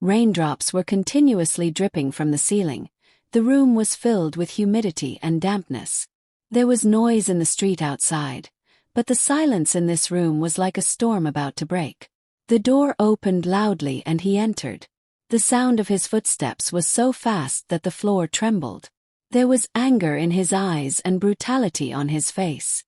Raindrops were continuously dripping from the ceiling. The room was filled with humidity and dampness. There was noise in the street outside, but the silence in this room was like a storm about to break. The door opened loudly and he entered. The sound of his footsteps was so fast that the floor trembled. There was anger in his eyes and brutality on his face.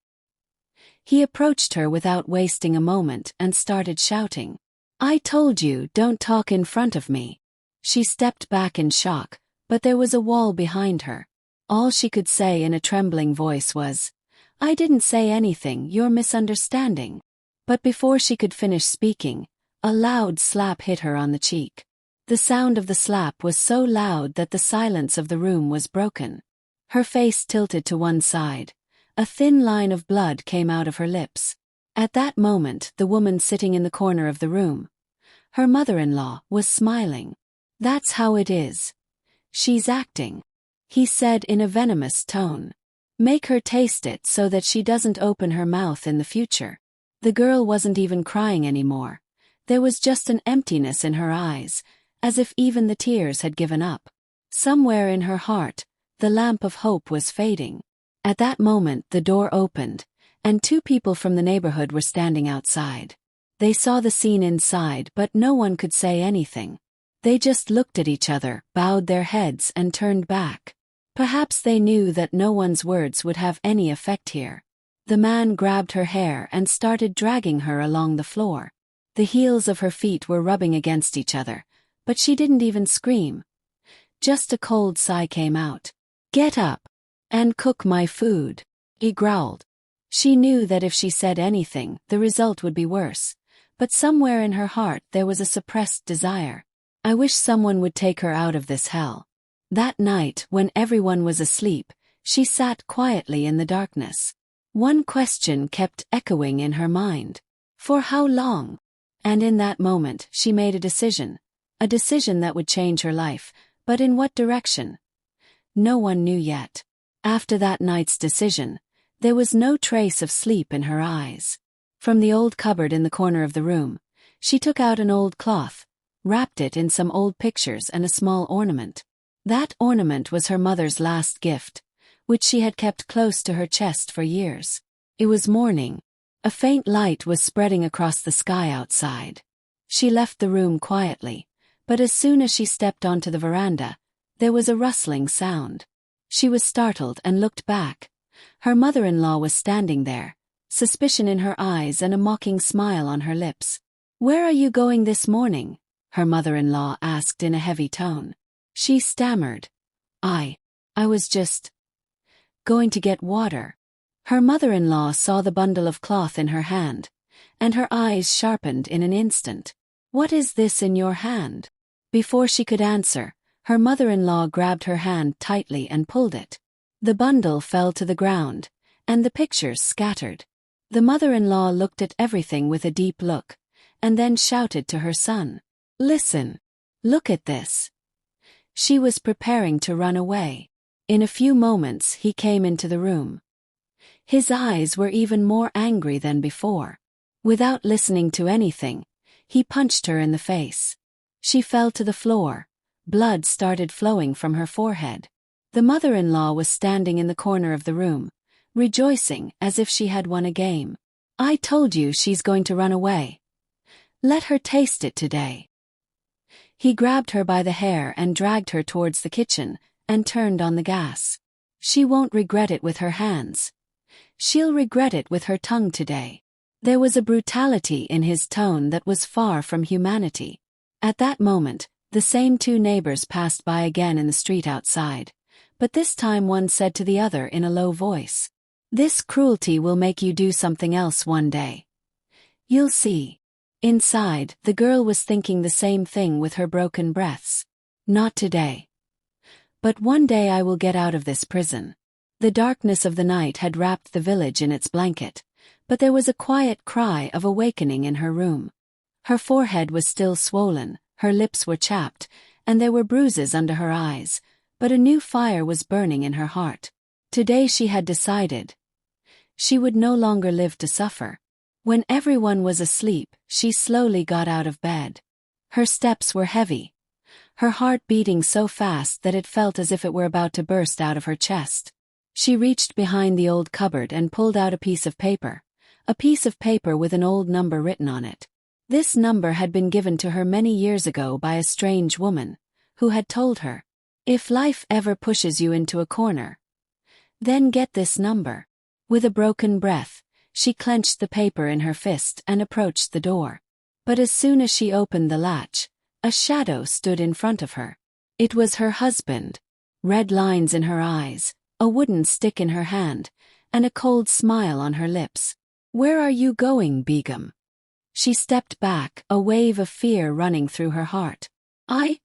He approached her without wasting a moment and started shouting, "I told you, don't talk in front of me." She stepped back in shock, but there was a wall behind her. All she could say in a trembling voice was, "I didn't say anything, you're misunderstanding." But before she could finish speaking, a loud slap hit her on the cheek. The sound of the slap was so loud that the silence of the room was broken. Her face tilted to one side. A thin line of blood came out of her lips. At that moment, the woman sitting in the corner of the room, her mother-in-law, was smiling. "That's how it is. She's acting," he said in a venomous tone. "Make her taste it so that she doesn't open her mouth in the future." The girl wasn't even crying anymore. There was just an emptiness in her eyes, as if even the tears had given up. Somewhere in her heart, the lamp of hope was fading. At that moment the door opened, and two people from the neighborhood were standing outside. They saw the scene inside, but no one could say anything. They just looked at each other, bowed their heads and turned back. Perhaps they knew that no one's words would have any effect here. The man grabbed her hair and started dragging her along the floor. The heels of her feet were rubbing against each other, but she didn't even scream. Just a cold sigh came out. "Get up and cook my food," he growled. She knew that if she said anything, the result would be worse, but somewhere in her heart there was a suppressed desire. I wish someone would take her out of this hell. That night, when everyone was asleep, she sat quietly in the darkness. One question kept echoing in her mind. For how long? And in that moment, she made a decision that would change her life, but in what direction? No one knew yet. After that night's decision, there was no trace of sleep in her eyes. From the old cupboard in the corner of the room, she took out an old cloth, wrapped it in some old pictures and a small ornament. That ornament was her mother's last gift, which she had kept close to her chest for years. It was morning. A faint light was spreading across the sky outside. She left the room quietly, but as soon as she stepped onto the veranda, there was a rustling sound. She was startled and looked back. Her mother-in-law was standing there, suspicion in her eyes and a mocking smile on her lips. "Where are you going this morning?" her mother-in-law asked in a heavy tone. She stammered, I was just going to get water." Her mother-in-law saw the bundle of cloth in her hand, and her eyes sharpened in an instant. "What is this in your hand?" Before she could answer, her mother-in-law grabbed her hand tightly and pulled it. The bundle fell to the ground, and the pictures scattered. The mother-in-law looked at everything with a deep look, and then shouted to her son, "Listen. Look at this." She was preparing to run away. In a few moments he came into the room. His eyes were even more angry than before. Without listening to anything, he punched her in the face. She fell to the floor. Blood started flowing from her forehead. The mother-in-law was standing in the corner of the room, rejoicing as if she had won a game. "I told you she's going to run away. Let her taste it today." He grabbed her by the hair and dragged her towards the kitchen and turned on the gas. "She won't regret it with her hands. She'll regret it with her tongue today." There was a brutality in his tone that was far from humanity. At that moment, the same two neighbors passed by again in the street outside, but this time one said to the other in a low voice, "This cruelty will make you do something else one day. You'll see." Inside, the girl was thinking the same thing with her broken breaths. "Not today. But one day I will get out of this prison." The darkness of the night had wrapped the village in its blanket, but there was a quiet cry of awakening in her room. Her forehead was still swollen, her lips were chapped, and there were bruises under her eyes, but a new fire was burning in her heart. Today she had decided. She would no longer live to suffer. When everyone was asleep, she slowly got out of bed. Her steps were heavy, her heart beating so fast that it felt as if it were about to burst out of her chest. She reached behind the old cupboard and pulled out a piece of paper with an old number written on it. This number had been given to her many years ago by a strange woman, who had told her, "If life ever pushes you into a corner, then get this number." With a broken breath, she clenched the paper in her fist and approached the door. But as soon as she opened the latch, a shadow stood in front of her. It was her husband. Red lines in her eyes, a wooden stick in her hand, and a cold smile on her lips. "Where are you going, Begum?" She stepped back, a wave of fear running through her heart.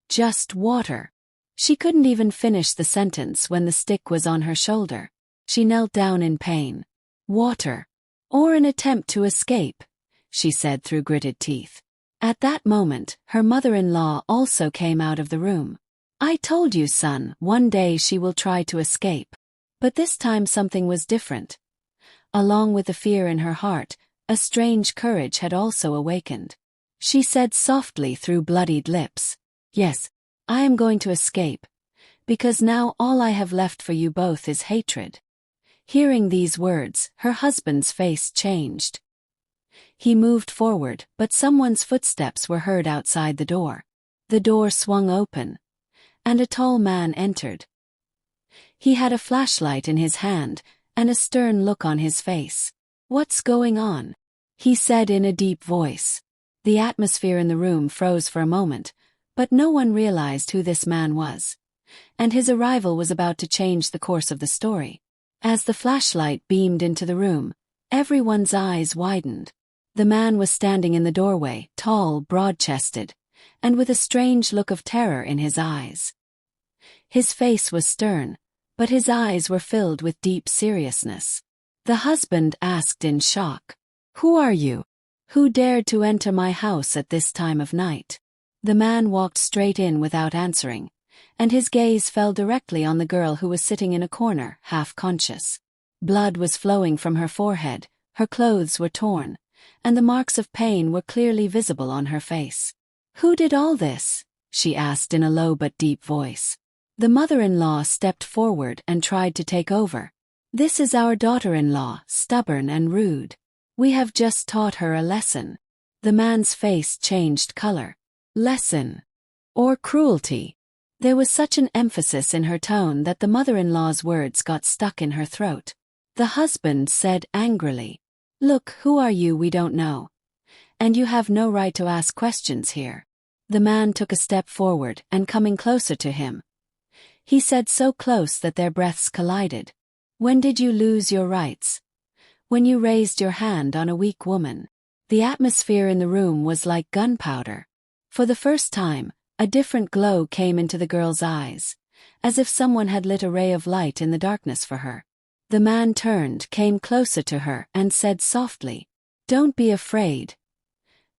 Just water." She couldn't even finish the sentence when the stick was on her shoulder. She knelt down in pain. "Water. Or an attempt to escape," she said through gritted teeth. At that moment, her mother-in-law also came out of the room. "I told you, son, one day she will try to escape." But this time something was different. Along with the fear in her heart, a strange courage had also awakened. She said softly through bloodied lips, "Yes, I am going to escape, because now all I have left for you both is hatred." Hearing these words, her husband's face changed. He moved forward, but someone's footsteps were heard outside the door. The door swung open, and a tall man entered. He had a flashlight in his hand, and a stern look on his face. "What's going on?" he said in a deep voice. The atmosphere in the room froze for a moment, but no one realized who this man was. And his arrival was about to change the course of the story. As the flashlight beamed into the room, everyone's eyes widened. The man was standing in the doorway, tall, broad-chested, and with a strange look of terror in his eyes. His face was stern, but his eyes were filled with deep seriousness. The husband asked in shock, "Who are you? Who dared to enter my house at this time of night?" The man walked straight in without answering, and his gaze fell directly on the girl who was sitting in a corner, half-conscious. Blood was flowing from her forehead, her clothes were torn, and the marks of pain were clearly visible on her face. "Who did all this?" she asked in a low but deep voice. The mother-in-law stepped forward and tried to take over. "This is our daughter-in-law, stubborn and rude. We have just taught her a lesson." The man's face changed color. "Lesson? Or cruelty?" There was such an emphasis in her tone that the mother-in-law's words got stuck in her throat. The husband said angrily, "Look, who are you? We don't know. And you have no right to ask questions here." The man took a step forward and coming closer to him, he said so close that their breaths collided, "When did you lose your rights? When you raised your hand on a weak woman." The atmosphere in the room was like gunpowder. For the first time, a different glow came into the girl's eyes, as if someone had lit a ray of light in the darkness for her. The man turned, came closer to her, and said softly, "Don't be afraid.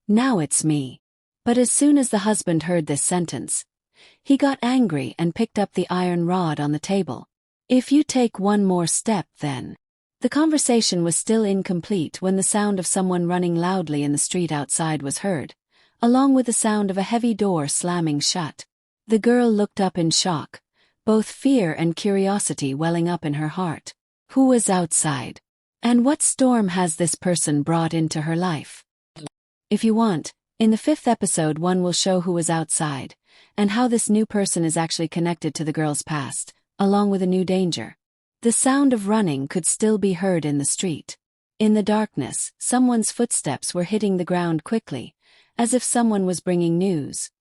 Now it's me." But as soon as the husband heard this sentence, he got angry and picked up the iron rod on the table. "If you take one more step, then..." The conversation was still incomplete when the sound of someone running loudly in the street outside was heard, along with the sound of a heavy door slamming shut. The girl looked up in shock, both fear and curiosity welling up in her heart. Who was outside? And what storm has this person brought into her life? If you want, in the 5th episode one will show who was outside, and how this new person is actually connected to the girl's past, along with a new danger. The sound of running could still be heard in the street. In the darkness, someone's footsteps were hitting the ground quickly, as if someone was bringing news,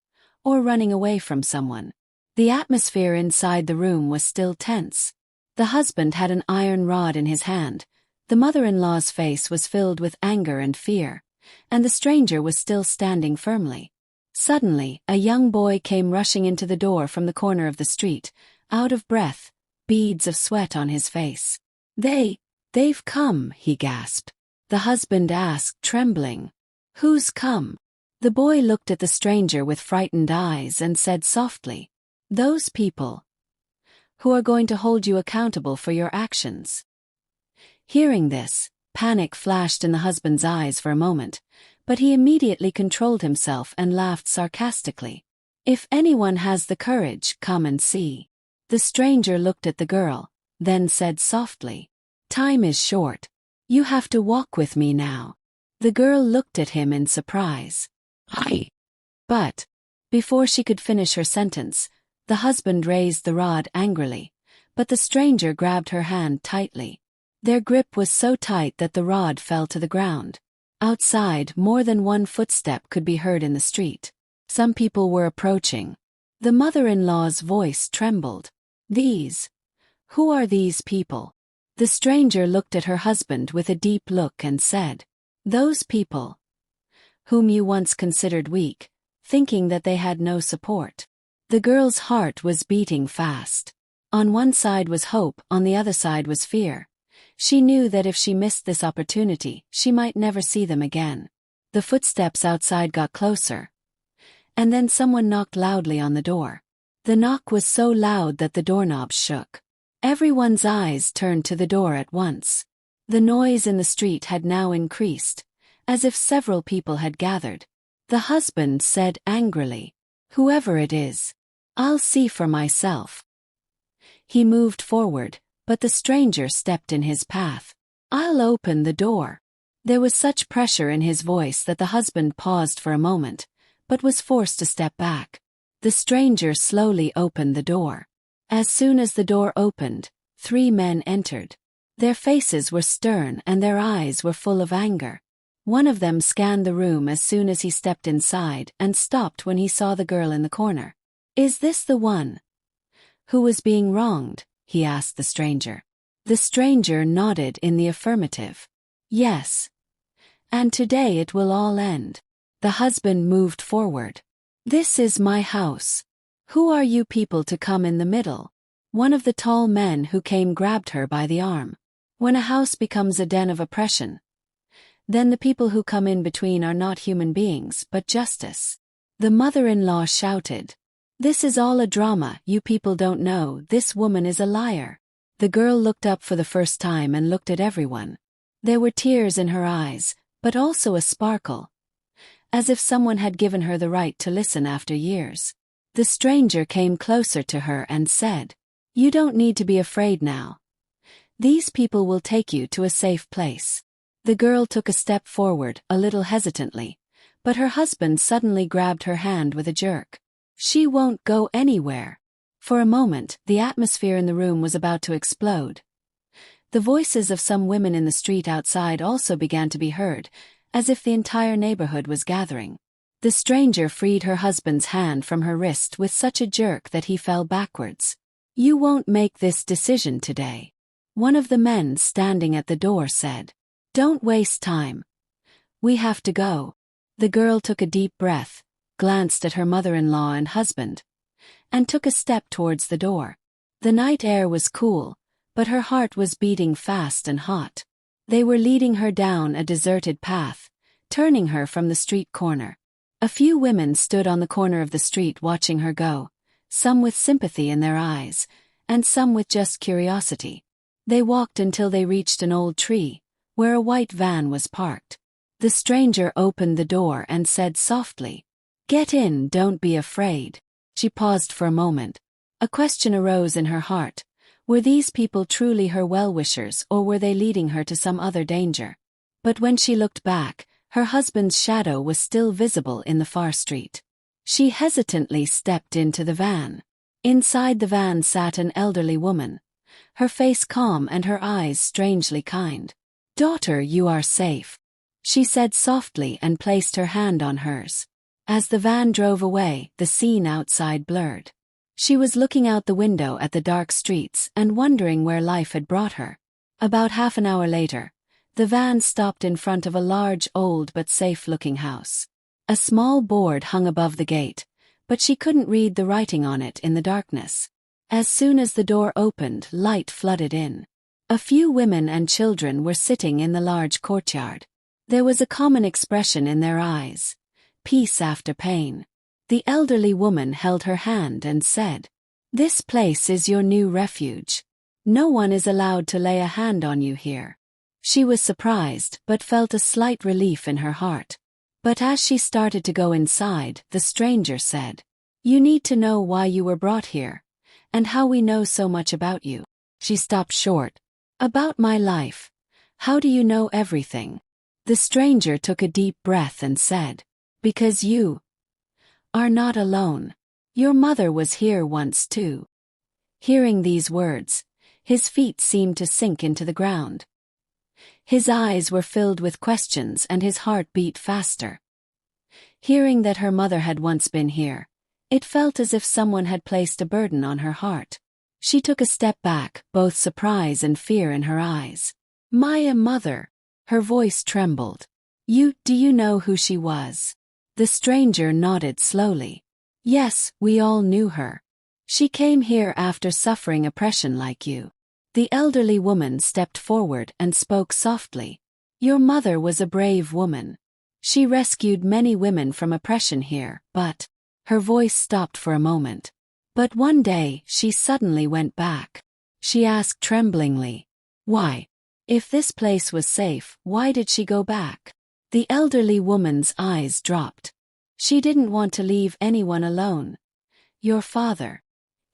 or running away from someone. The atmosphere inside the room was still tense. The husband had an iron rod in his hand, the mother-in-law's face was filled with anger and fear, and the stranger was still standing firmly. Suddenly, a young boy came rushing into the door from the corner of the street, out of breath, beads of sweat on his face. They've come," he gasped. The husband asked, trembling, "Who's come?" The boy looked at the stranger with frightened eyes and said softly, "Those people who are going to hold you accountable for your actions." Hearing this, panic flashed in the husband's eyes for a moment, but he immediately controlled himself and laughed sarcastically. If anyone has the courage, come and see. The stranger looked at the girl, then said softly, "Time is short. You have to walk with me now." The girl looked at him in surprise. But, before she could finish her sentence, the husband raised the rod angrily, but the stranger grabbed her hand tightly. Their grip was so tight that the rod fell to the ground. Outside, more than one footstep could be heard in the street. Some people were approaching. The mother-in-law's voice trembled. Who are these people?" The stranger looked at her husband with a deep look and said, "Those people, whom you once considered weak, thinking that they had no support." The girl's heart was beating fast. On one side was hope, on the other side was fear. She knew that if she missed this opportunity, she might never see them again. The footsteps outside got closer. And then someone knocked loudly on the door. The knock was so loud that the doorknob shook. Everyone's eyes turned to the door at once. The noise in the street had now increased, as if several people had gathered. The husband said angrily, "Whoever it is, I'll see for myself." He moved forward, but the stranger stepped in his path. "I'll open the door." There was such pressure in his voice that the husband paused for a moment, but was forced to step back. The stranger slowly opened the door. As soon as the door opened, 3 men entered. Their faces were stern and their eyes were full of anger. One of them scanned the room as soon as he stepped inside and stopped when he saw the girl in the corner. "Is this the one who was being wronged?" he asked the stranger. The stranger nodded in the affirmative. "Yes. And today it will all end." The husband moved forward. "This is my house. Who are you people to come in the middle?" One of the tall men who came grabbed her by the arm. When a house becomes a den of oppression, then the people who come in between are not human beings but justice. The mother-in-law shouted, "This is all a drama, you people don't know, this woman is a liar." The girl looked up for the first time and looked at everyone. There were tears in her eyes, but also a sparkle, as if someone had given her the right to listen after years. The stranger came closer to her and said, "You don't need to be afraid now. These people will take you to a safe place." The girl took a step forward, a little hesitantly, but her husband suddenly grabbed her hand with a jerk. "She won't go anywhere." For a moment, the atmosphere in the room was about to explode. The voices of some women in the street outside also began to be heard, as if the entire neighborhood was gathering. The stranger freed her husband's hand from her wrist with such a jerk that he fell backwards. "You won't make this decision today," one of the men standing at the door said. "Don't waste time. We have to go." The girl took a deep breath, glanced at her mother-in-law and husband, and took a step towards the door. The night air was cool, but her heart was beating fast and hot. They were leading her down a deserted path, turning her from the street corner. A few women stood on the corner of the street watching her go, some with sympathy in their eyes, and some with just curiosity. They walked until they reached an old tree, where a white van was parked. The stranger opened the door and said softly, "Get in, don't be afraid." She paused for a moment. A question arose in her heart. Were these people truly her well-wishers, or were they leading her to some other danger? But when she looked back, her husband's shadow was still visible in the far street. She hesitantly stepped into the van. Inside the van sat an elderly woman, her face calm and her eyes strangely kind. "Daughter, you are safe," she said softly and placed her hand on hers. As the van drove away, the scene outside blurred. She was looking out the window at the dark streets and wondering where life had brought her. About half an hour later, the van stopped in front of a large, old but safe-looking house. A small board hung above the gate, but she couldn't read the writing on it in the darkness. As soon as the door opened, light flooded in. A few women and children were sitting in the large courtyard. There was a common expression in their eyes: peace after pain. The elderly woman held her hand and said, "This place is your new refuge. No one is allowed to lay a hand on you here." She was surprised but felt a slight relief in her heart. But as she started to go inside, the stranger said, You need to know why you were brought here, and how we know so much about you. She stopped short. About my life. How do you know everything? The stranger took a deep breath and said, because you are not alone. Your mother was here once too. Hearing these words, his feet seemed to sink into the ground. His eyes were filled with questions and his heart beat faster. Hearing that her mother had once been here, it felt as if someone had placed a burden on her heart. She took a step back, both surprise and fear in her eyes. My mother. Her voice trembled. Do you know who she was? The stranger nodded slowly. Yes, we all knew her. She came here after suffering oppression like you. The elderly woman stepped forward and spoke softly. Your mother was a brave woman. She rescued many women from oppression here, but... Her voice stopped for a moment. But one day, she suddenly went back. She asked tremblingly. Why? If this place was safe, why did she go back? The elderly woman's eyes dropped. She didn't want to leave anyone alone. Your father.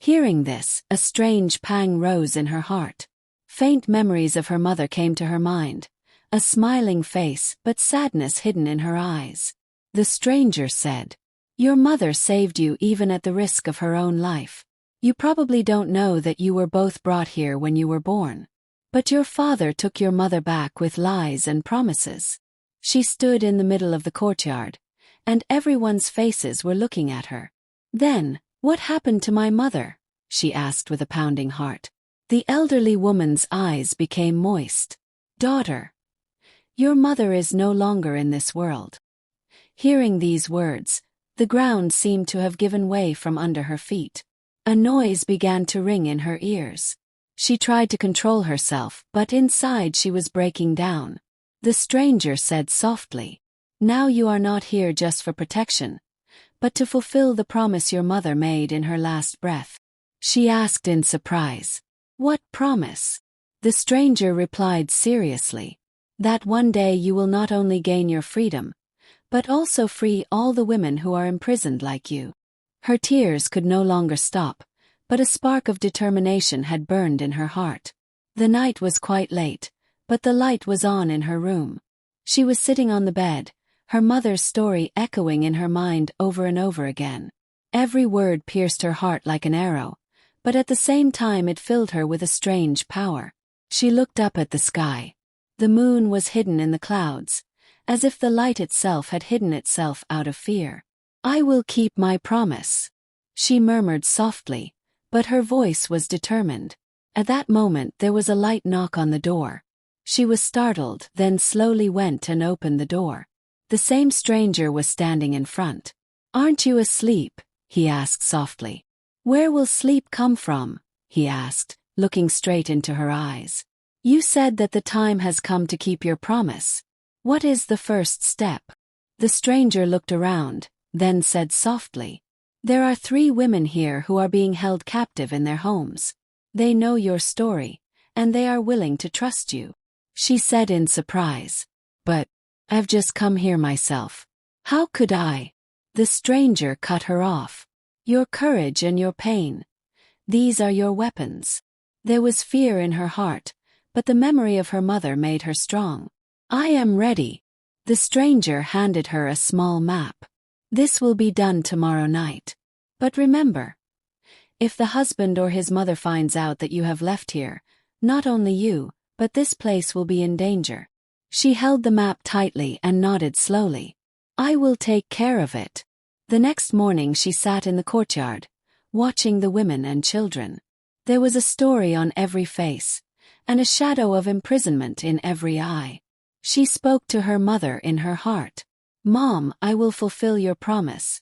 Hearing this, a strange pang rose in her heart. Faint memories of her mother came to her mind. A smiling face, but sadness hidden in her eyes. The stranger said, your mother saved you even at the risk of her own life. You probably don't know that you were both brought here when you were born. But your father took your mother back with lies and promises. She stood in the middle of the courtyard, and everyone's faces were looking at her. Then, what happened to my mother? She asked with a pounding heart. The elderly woman's eyes became moist. Daughter. Your mother is no longer in this world. Hearing these words, the ground seemed to have given way from under her feet. A noise began to ring in her ears. She tried to control herself, but inside she was breaking down. The stranger said softly, now you are not here just for protection, but to fulfill the promise your mother made in her last breath. She asked in surprise, what promise? The stranger replied seriously, that one day you will not only gain your freedom, but also free all the women who are imprisoned like you. Her tears could no longer stop, but a spark of determination had burned in her heart. The night was quite late, but the light was on in her room. She was sitting on the bed, her mother's story echoing in her mind over and over again. Every word pierced her heart like an arrow, but at the same time it filled her with a strange power. She looked up at the sky. The moon was hidden in the clouds, as if the light itself had hidden itself out of fear. I will keep my promise, she murmured softly, but her voice was determined. At that moment there was a light knock on the door. She was startled, then slowly went and opened the door. The same stranger was standing in front. Aren't you asleep? He asked softly. Where will sleep come from? He asked, looking straight into her eyes. You said that the time has come to keep your promise. What is the first step? The stranger looked around, then said softly, there are 3 women here who are being held captive in their homes. They know your story, and they are willing to trust you. She said in surprise, but I've just come here myself. How could I? The stranger cut her off. Your courage and your pain. These are your weapons. There was fear in her heart, but the memory of her mother made her strong. I am ready. The stranger handed her a small map. This will be done tomorrow night. But remember, if the husband or his mother finds out that you have left here, not only you, but this place will be in danger. She held the map tightly and nodded slowly. I will take care of it. The next morning she sat in the courtyard, watching the women and children. There was a story on every face, and a shadow of imprisonment in every eye. She spoke to her mother in her heart. Mom, I will fulfill your promise.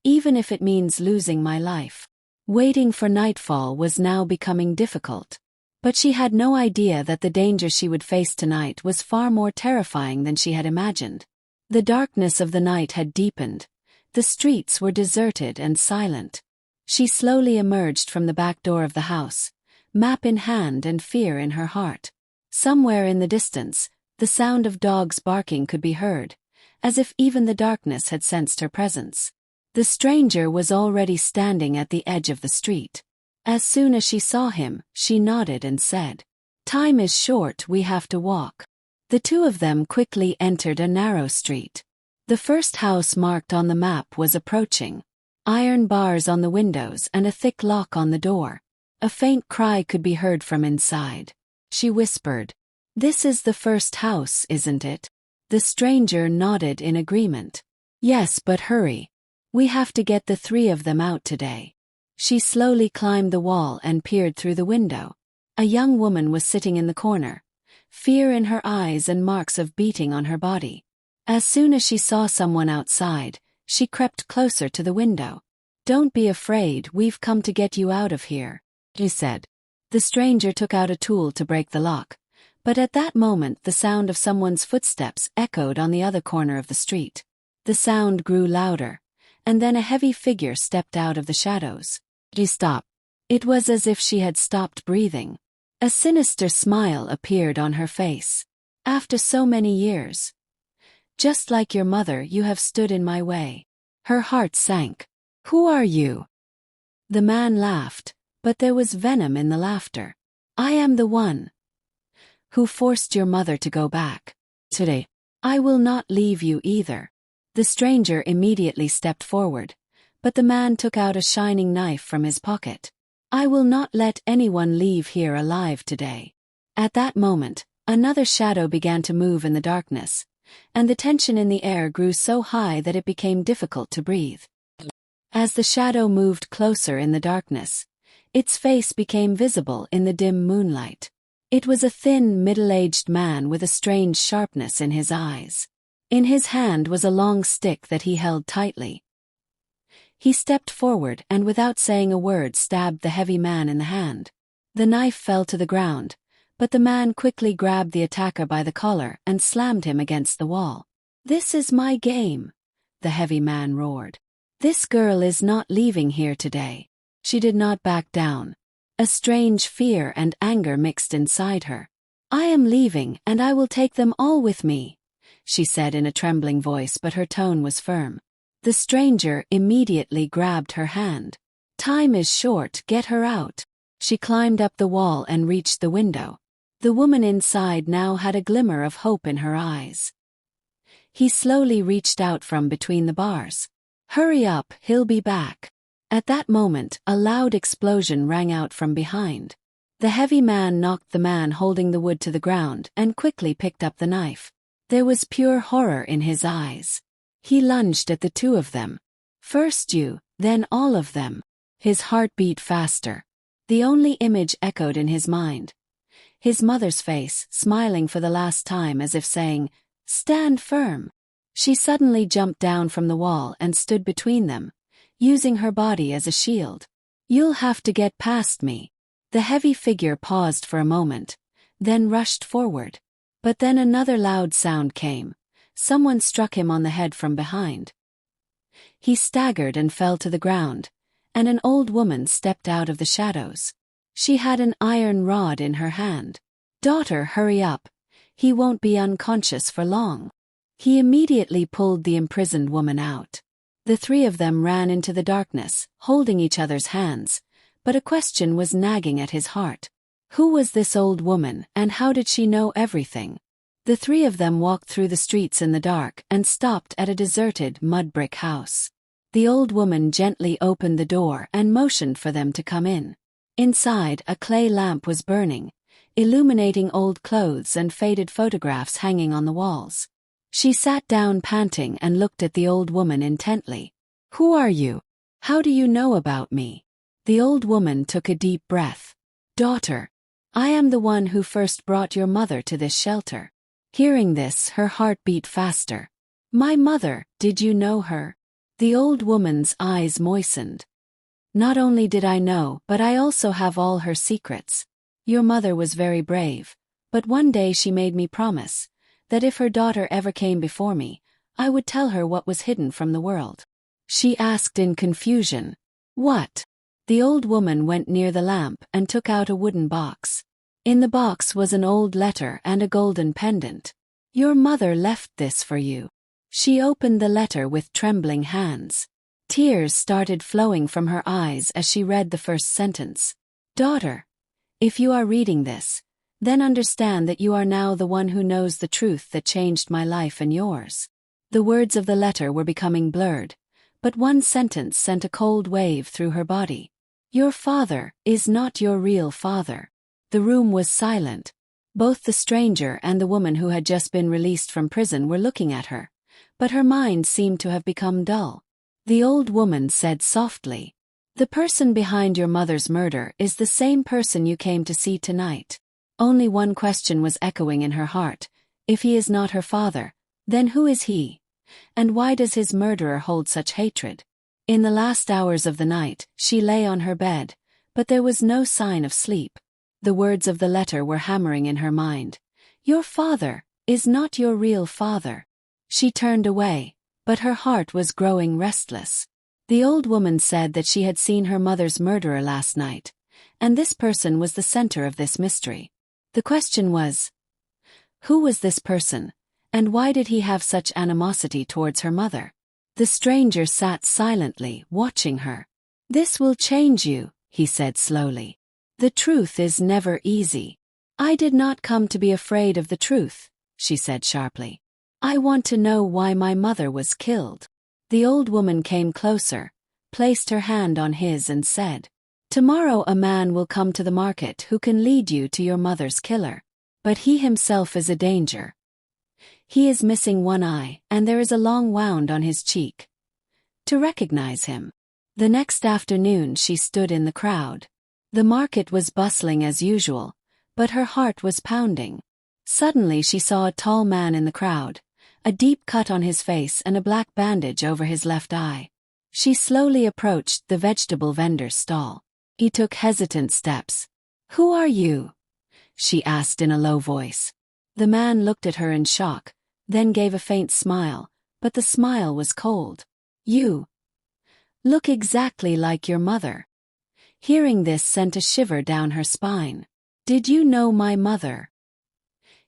Even if it means losing my life. Waiting for nightfall was now becoming difficult. But she had no idea that the danger she would face tonight was far more terrifying than she had imagined. The darkness of the night had deepened. The streets were deserted and silent. She slowly emerged from the back door of the house, map in hand and fear in her heart. Somewhere in the distance, the sound of dogs barking could be heard, as if even the darkness had sensed her presence. The stranger was already standing at the edge of the street. As soon as she saw him, she nodded and said, "Time is short, we have to walk." The two of them quickly entered a narrow street. The first house marked on the map was approaching. Iron bars on the windows and a thick lock on the door. A faint cry could be heard from inside. She whispered, "This is the first house, isn't it?" The stranger nodded in agreement. "Yes, but hurry. We have to get the three of them out today." She slowly climbed the wall and peered through the window. A young woman was sitting in the corner, fear in her eyes and marks of beating on her body. As soon as she saw someone outside, she crept closer to the window. "Don't be afraid, we've come to get you out of here," she said. The stranger took out a tool to break the lock, but at that moment the sound of someone's footsteps echoed on the other corner of the street. The sound grew louder, and then a heavy figure stepped out of the shadows. She stopped. It was as if she had stopped breathing. A sinister smile appeared on her face. "After so many years. Just like your mother, you have stood in my way." Her heart sank. "Who are you?" The man laughed, but there was venom in the laughter. "I am the one who forced your mother to go back. Today, I will not leave you either." The stranger immediately stepped forward, but the man took out a shining knife from his pocket. "I will not let anyone leave here alive today." At that moment, another shadow began to move in the darkness, and the tension in the air grew so high that it became difficult to breathe. As the shadow moved closer in the darkness, its face became visible in the dim moonlight. It was a thin, middle-aged man with a strange sharpness in his eyes. In his hand was a long stick that he held tightly. He stepped forward and without saying a word stabbed the heavy man in the hand. The knife fell to the ground, but the man quickly grabbed the attacker by the collar and slammed him against the wall. "This is my game," the heavy man roared. "This girl is not leaving here today." She did not back down. A strange fear and anger mixed inside her. "I am leaving and I will take them all with me," she said in a trembling voice, but her tone was firm. The stranger immediately grabbed her hand. "Time is short, get her out." She climbed up the wall and reached the window. The woman inside now had a glimmer of hope in her eyes. He slowly reached out from between the bars. "Hurry up, he'll be back." At that moment, a loud explosion rang out from behind. The heavy man knocked the man holding the wood to the ground and quickly picked up the knife. There was pure horror in his eyes. He lunged at the two of them. "First you, then all of them." His heart beat faster. The only image echoed in his mind. His mother's face, smiling for the last time as if saying, "Stand firm." She suddenly jumped down from the wall and stood between them, using her body as a shield. "You'll have to get past me." The heavy figure paused for a moment, then rushed forward. But then another loud sound came. Someone struck him on the head from behind. He staggered and fell to the ground, and an old woman stepped out of the shadows. She had an iron rod in her hand. "Daughter, hurry up. He won't be unconscious for long." He immediately pulled the imprisoned woman out. The three of them ran into the darkness, holding each other's hands, but a question was nagging at his heart. Who was this old woman, and how did she know everything? The three of them walked through the streets in the dark and stopped at a deserted mud-brick house. The old woman gently opened the door and motioned for them to come in. Inside, a clay lamp was burning, illuminating old clothes and faded photographs hanging on the walls. She sat down panting and looked at the old woman intently. "Who are you? How do you know about me?" The old woman took a deep breath. "Daughter, I am the one who first brought your mother to this shelter." Hearing this, her heart beat faster. "My mother, did you know her?" The old woman's eyes moistened. "Not only did I know, but I also have all her secrets. Your mother was very brave, but one day she made me promise that if her daughter ever came before me, I would tell her what was hidden from the world." She asked in confusion, "What?" The old woman went near the lamp and took out a wooden box. In the box was an old letter and a golden pendant. "Your mother left this for you." She opened the letter with trembling hands. Tears started flowing from her eyes as she read the first sentence. Daughter, if you are reading this, then understand that you are now the one who knows the truth that changed my life and yours. The words of the letter were becoming blurred, but one sentence sent a cold wave through her body. Your father is not your real father. The room was silent. Both the stranger and the woman who had just been released from prison were looking at her, but her mind seemed to have become dull. The old woman said softly, the person behind your mother's murder is the same person you came to see tonight. Only one question was echoing in her heart. If he is not her father, then who is he? And why does his murderer hold such hatred? In the last hours of the night, she lay on her bed, but there was no sign of sleep. The words of the letter were hammering in her mind. Your father is not your real father. She turned away, but her heart was growing restless. The old woman said that she had seen her mother's murderer last night, and this person was the center of this mystery. The question was, who was this person, and why did he have such animosity towards her mother? The stranger sat silently, watching her. This will change you, he said slowly. The truth is never easy. I did not come to be afraid of the truth, she said sharply. I want to know why my mother was killed. The old woman came closer, placed her hand on his and said, tomorrow a man will come to the market who can lead you to your mother's killer. But he himself is a danger. He is missing one eye, and there is a long wound on his cheek. To recognize him. The next afternoon she stood in the crowd. The market was bustling as usual, but her heart was pounding. Suddenly she saw a tall man in the crowd, a deep cut on his face and a black bandage over his left eye. She slowly approached the vegetable vendor's stall. He took hesitant steps. Who are you? She asked in a low voice. The man looked at her in shock, then gave a faint smile, but the smile was cold. You look exactly like your mother. Hearing this sent a shiver down her spine. Did you know my mother?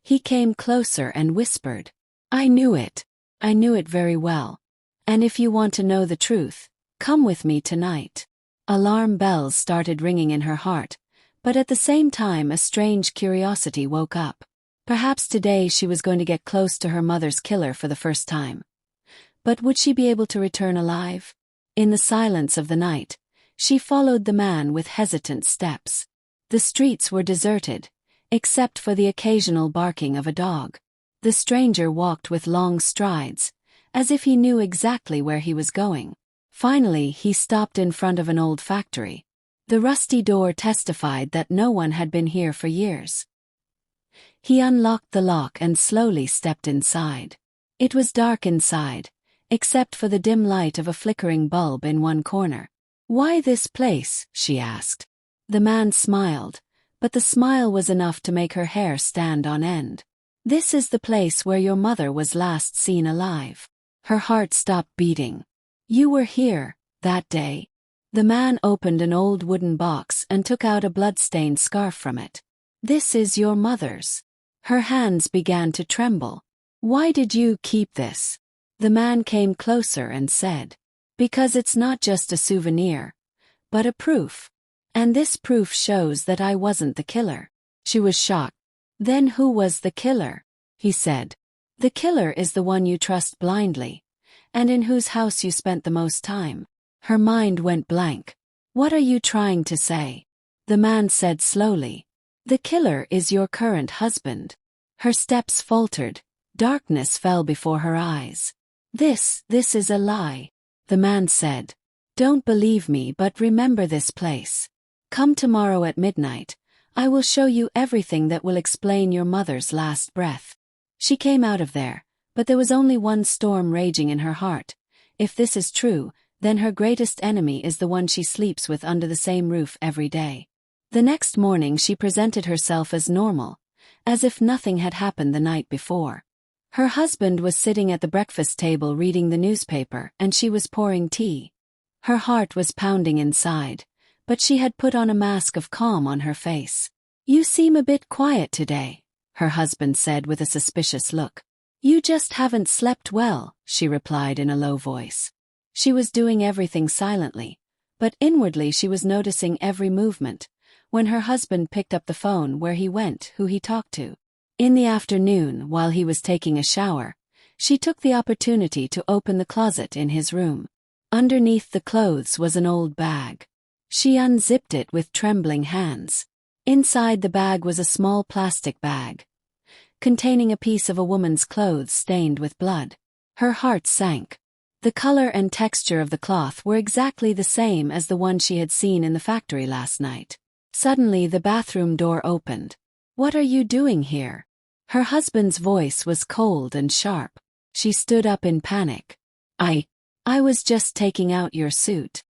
He came closer and whispered. I knew it. I knew it very well. And if you want to know the truth, come with me tonight. Alarm bells started ringing in her heart, but at the same time a strange curiosity woke up. Perhaps today she was going to get close to her mother's killer for the first time. But would she be able to return alive? In the silence of the night, she followed the man with hesitant steps. The streets were deserted, except for the occasional barking of a dog. The stranger walked with long strides, as if he knew exactly where he was going. Finally, he stopped in front of an old factory. The rusty door testified that no one had been here for years. He unlocked the lock and slowly stepped inside. It was dark inside, except for the dim light of a flickering bulb in one corner. Why this place? She asked. The man smiled, but the smile was enough to make her hair stand on end. This is the place where your mother was last seen alive. Her heart stopped beating. You were here, that day. The man opened an old wooden box and took out a blood-stained scarf from it. This is your mother's. Her hands began to tremble. Why did you keep this? The man came closer and said, because it's not just a souvenir, but a proof. And this proof shows that I wasn't the killer. She was shocked. Then who was the killer? He said. The killer is the one you trust blindly, and in whose house you spent the most time. Her mind went blank. What are you trying to say? The man said slowly. The killer is your current husband. Her steps faltered. Darkness fell before her eyes. This is a lie. The man said. Don't believe me, but remember this place. Come tomorrow at midnight. I will show you everything that will explain your mother's last breath. She came out of there, but there was only one storm raging in her heart. If this is true, then her greatest enemy is the one she sleeps with under the same roof every day. The next morning she presented herself as normal, as if nothing had happened the night before. Her husband was sitting at the breakfast table reading the newspaper, and she was pouring tea. Her heart was pounding inside, but she had put on a mask of calm on her face. You seem a bit quiet today, her husband said with a suspicious look. You just haven't slept well, she replied in a low voice. She was doing everything silently, but inwardly she was noticing every movement. When her husband picked up the phone, where he went, who he talked to. In the afternoon, while he was taking a shower, she took the opportunity to open the closet in his room. Underneath the clothes was an old bag. She unzipped it with trembling hands. Inside the bag was a small plastic bag, containing a piece of a woman's clothes stained with blood. Her heart sank. The color and texture of the cloth were exactly the same as the one she had seen in the factory last night. Suddenly the bathroom door opened. "What are you doing here?" Her husband's voice was cold and sharp. She stood up in panic. I was just taking out your suit."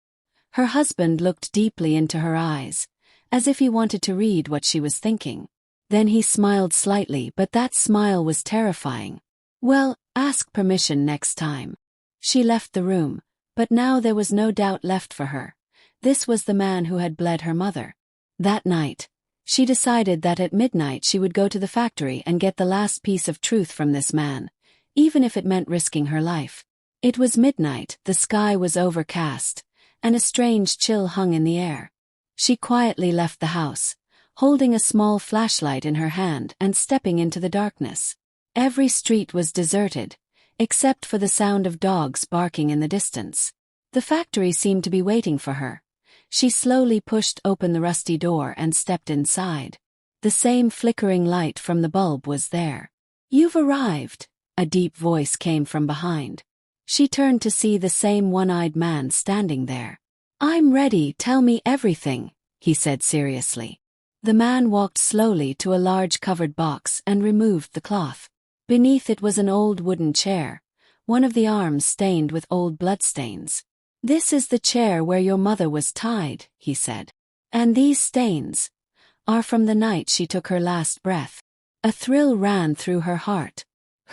Her husband looked deeply into her eyes, as if he wanted to read what she was thinking. Then he smiled slightly, but that smile was terrifying. "Well, ask permission next time." She left the room, but now there was no doubt left for her. This was the man who had bled her mother. That night, she decided that at midnight she would go to the factory and get the last piece of truth from this man, even if it meant risking her life. It was midnight, the sky was overcast, and a strange chill hung in the air. She quietly left the house, holding a small flashlight in her hand and stepping into the darkness. Every street was deserted, except for the sound of dogs barking in the distance. The factory seemed to be waiting for her. She slowly pushed open the rusty door and stepped inside. The same flickering light from the bulb was there. "You've arrived," a deep voice came from behind. She turned to see the same one-eyed man standing there. "I'm ready, tell me everything," he said seriously. The man walked slowly to a large covered box and removed the cloth. Beneath it was an old wooden chair, one of the arms stained with old bloodstains. "This is the chair where your mother was tied," he said. "And these stains are from the night she took her last breath." A thrill ran through her heart.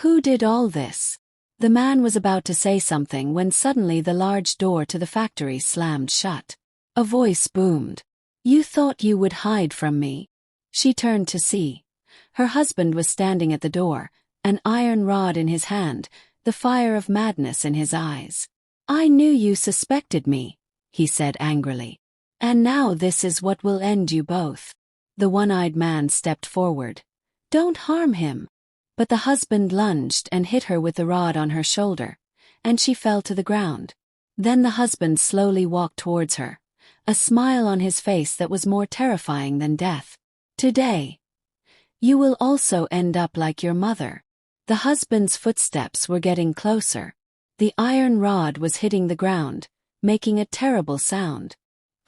Who did all this? The man was about to say something when suddenly the large door to the factory slammed shut. A voice boomed. "You thought you would hide from me?" She turned to see. Her husband was standing at the door, an iron rod in his hand, the fire of madness in his eyes. "I knew you suspected me," he said angrily. "And now this is what will end you both." The one-eyed man stepped forward. "Don't harm him." But the husband lunged and hit her with the rod on her shoulder, and she fell to the ground. Then the husband slowly walked towards her, a smile on his face that was more terrifying than death. "Today, you will also end up like your mother." The husband's footsteps were getting closer. The iron rod was hitting the ground, making a terrible sound.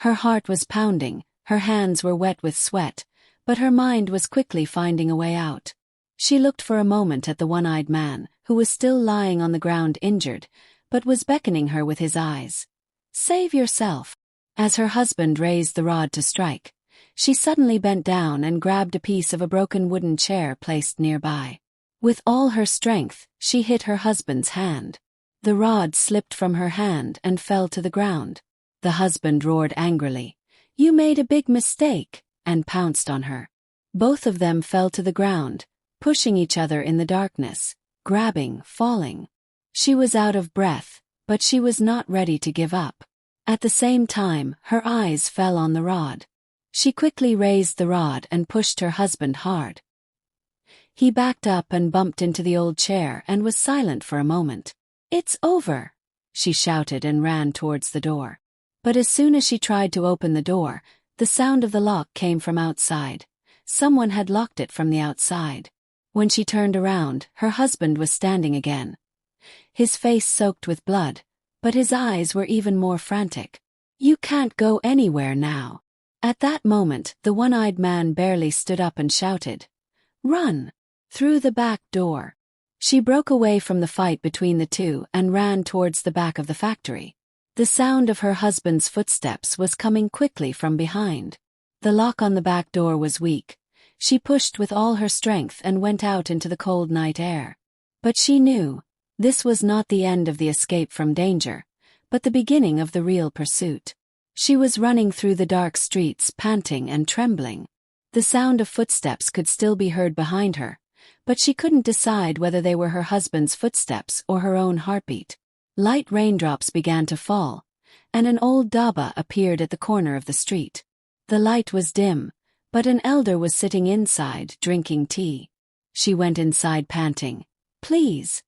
Her heart was pounding, her hands were wet with sweat, but her mind was quickly finding a way out. She looked for a moment at the one-eyed man, who was still lying on the ground injured, but was beckoning her with his eyes. "Save yourself." As her husband raised the rod to strike, she suddenly bent down and grabbed a piece of a broken wooden chair placed nearby. With all her strength, she hit her husband's hand. The rod slipped from her hand and fell to the ground. The husband roared angrily, "You made a big mistake," and pounced on her. Both of them fell to the ground, pushing each other in the darkness, grabbing, falling. She was out of breath, but she was not ready to give up. At the same time, her eyes fell on the rod. She quickly raised the rod and pushed her husband hard. He backed up and bumped into the old chair and was silent for a moment. "It's over," she shouted and ran towards the door. But as soon as she tried to open the door, the sound of the lock came from outside. Someone had locked it from the outside. When she turned around, her husband was standing again. His face soaked with blood, but his eyes were even more frantic. "You can't go anywhere now." At that moment, the one-eyed man barely stood up and shouted, "Run!" through the back door. She broke away from the fight between the two and ran towards the back of the factory. The sound of her husband's footsteps was coming quickly from behind. The lock on the back door was weak. She pushed with all her strength and went out into the cold night air. But she knew, this was not the end of the escape from danger, but the beginning of the real pursuit. She was running through the dark streets, panting and trembling. The sound of footsteps could still be heard behind her, but she couldn't decide whether they were her husband's footsteps or her own heartbeat. Light raindrops began to fall, and an old dhaba appeared at the corner of the street. The light was dim, but an elder was sitting inside, drinking tea. She went inside panting. "Please,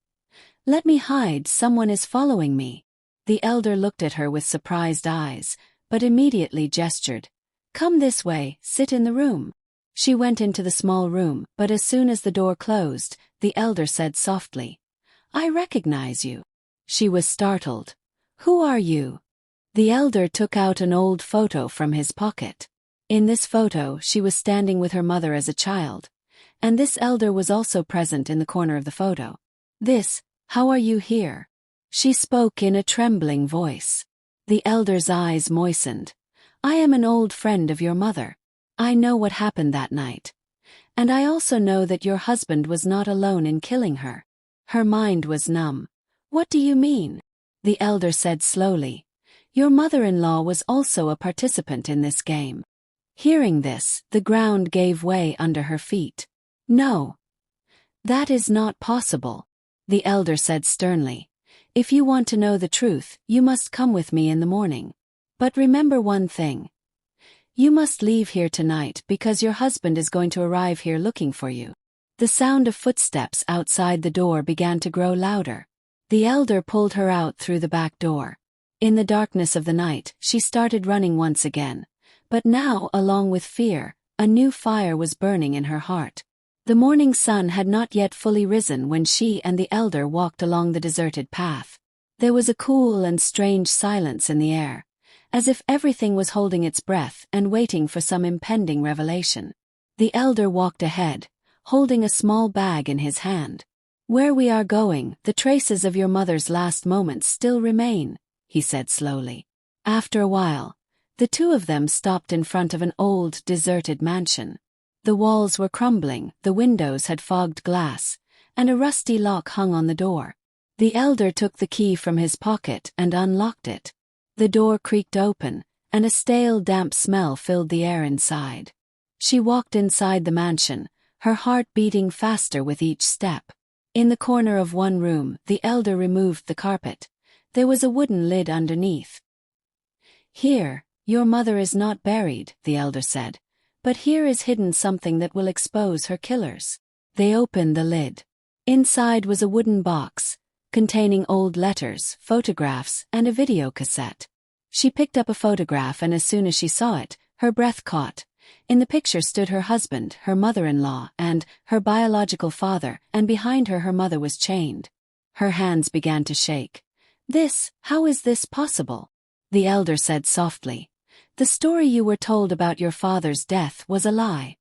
let me hide, someone is following me." The elder looked at her with surprised eyes, but immediately gestured. "Come this way, sit in the room." She went into the small room, but as soon as the door closed, the elder said softly, "I recognize you." She was startled. "Who are you?" The elder took out an old photo from his pocket. In this photo, she was standing with her mother as a child, and this elder was also present in the corner of the photo. How are you here?" She spoke in a trembling voice. The elder's eyes moistened. "I am an old friend of your mother. I know what happened that night. And I also know that your husband was not alone in killing her." Her mind was numb. "What do you mean?" The elder said slowly. "Your mother-in-law was also a participant in this game." Hearing this, the ground gave way under her feet. "No. That is not possible," the elder said sternly. "If you want to know the truth, you must come with me in the morning. But remember one thing. You must leave here tonight because your husband is going to arrive here looking for you." The sound of footsteps outside the door began to grow louder. The elder pulled her out through the back door. In the darkness of the night, she started running once again. But now, along with fear, a new fire was burning in her heart. The morning sun had not yet fully risen when she and the elder walked along the deserted path. There was a cool and strange silence in the air, as if everything was holding its breath and waiting for some impending revelation. The elder walked ahead, holding a small bag in his hand. "Where we are going, the traces of your mother's last moments still remain," he said slowly. After a while, the two of them stopped in front of an old, deserted mansion. The walls were crumbling, the windows had fogged glass, and a rusty lock hung on the door. The elder took the key from his pocket and unlocked it. The door creaked open, and a stale, damp smell filled the air inside. She walked inside the mansion, her heart beating faster with each step. In the corner of one room, the elder removed the carpet. There was a wooden lid underneath. "Here, your mother is not buried," the elder said, "but here is hidden something that will expose her killers." They opened the lid. Inside was a wooden box, containing old letters, photographs, and a video cassette. She picked up a photograph, and as soon as she saw it, her breath caught. In the picture stood her husband, her mother-in-law, and her biological father, and behind her mother was chained. Her hands began to shake. How is this possible?" The elder said softly. "The story you were told about your father's death was a lie.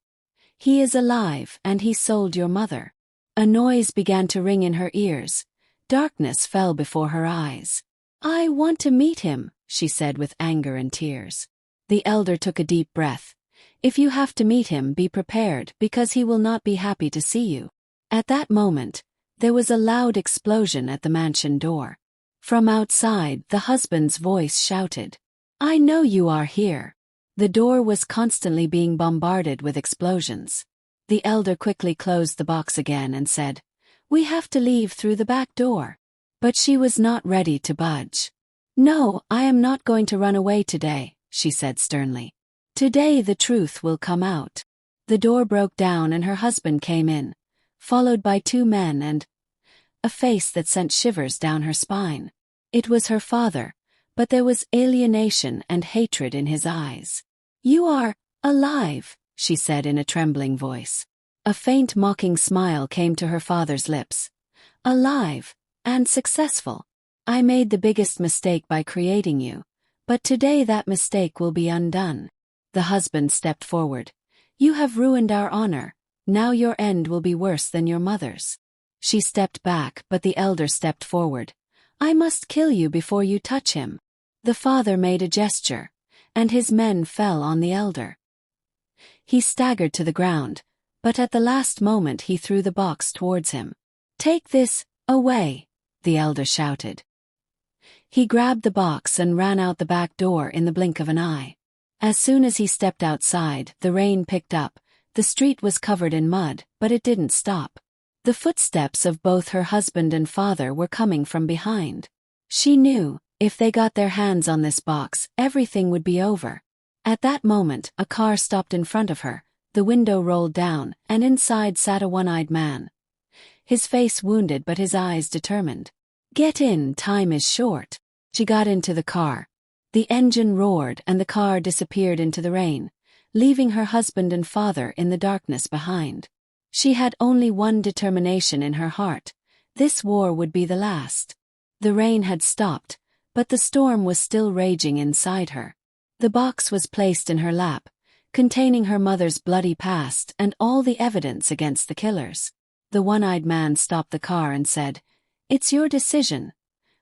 He is alive, and he sold your mother." A noise began to ring in her ears. Darkness fell before her eyes. "I want to meet him," she said with anger and tears. The elder took a deep breath. "If you have to meet him, be prepared, because he will not be happy to see you." At that moment, there was a loud explosion at the mansion door. From outside, the husband's voice shouted, "I know you are here." The door was constantly being bombarded with explosions. The elder quickly closed the box again and said, "We have to leave through the back door." But she was not ready to budge. "No, I am not going to run away today," she said sternly. "Today the truth will come out." The door broke down and her husband came in, followed by two men and a face that sent shivers down her spine. It was her father, but there was alienation and hatred in his eyes. "You are alive," she said in a trembling voice. A faint mocking smile came to her father's lips. "Alive, and successful. I made the biggest mistake by creating you, but today that mistake will be undone." The husband stepped forward. "You have ruined our honor. Now your end will be worse than your mother's." She stepped back, but the elder stepped forward. "I must kill you before you touch him." The father made a gesture, and his men fell on the elder. He staggered to the ground, but at the last moment he threw the box towards him. "Take this away," the elder shouted. He grabbed the box and ran out the back door in the blink of an eye. As soon as he stepped outside, the rain picked up. The street was covered in mud, but it didn't stop. The footsteps of both her husband and father were coming from behind. She knew, if they got their hands on this box, everything would be over. At that moment, a car stopped in front of her, the window rolled down, and inside sat a one-eyed man. His face wounded but his eyes determined. "Get in, time is short." She got into the car. The engine roared and the car disappeared into the rain, leaving her husband and father in the darkness behind. She had only one determination in her heart: this war would be the last. The rain had stopped, but the storm was still raging inside her. The box was placed in her lap, containing her mother's bloody past and all the evidence against the killers. The one-eyed man stopped the car and said, "It's your decision.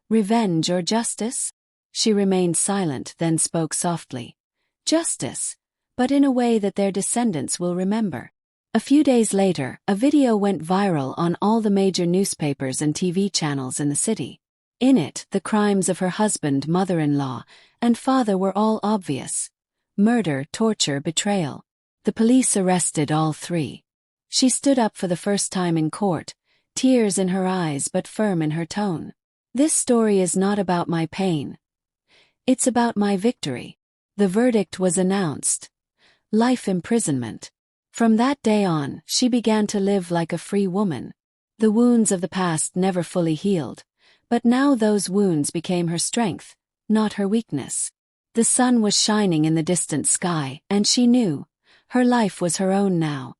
Revenge or justice?" She remained silent, then spoke softly. "Justice, but in a way that their descendants will remember." A few days later, a video went viral on all the major newspapers and TV channels in the city. In it, the crimes of her husband, mother-in-law, and father were all obvious: murder, torture, betrayal. The police arrested all three. She stood up for the first time in court, tears in her eyes but firm in her tone. "This story is not about my pain. It's about my victory." The verdict was announced: life imprisonment. From that day on, she began to live like a free woman. The wounds of the past never fully healed, but now those wounds became her strength, not her weakness. The sun was shining in the distant sky, and she knew her life was her own now.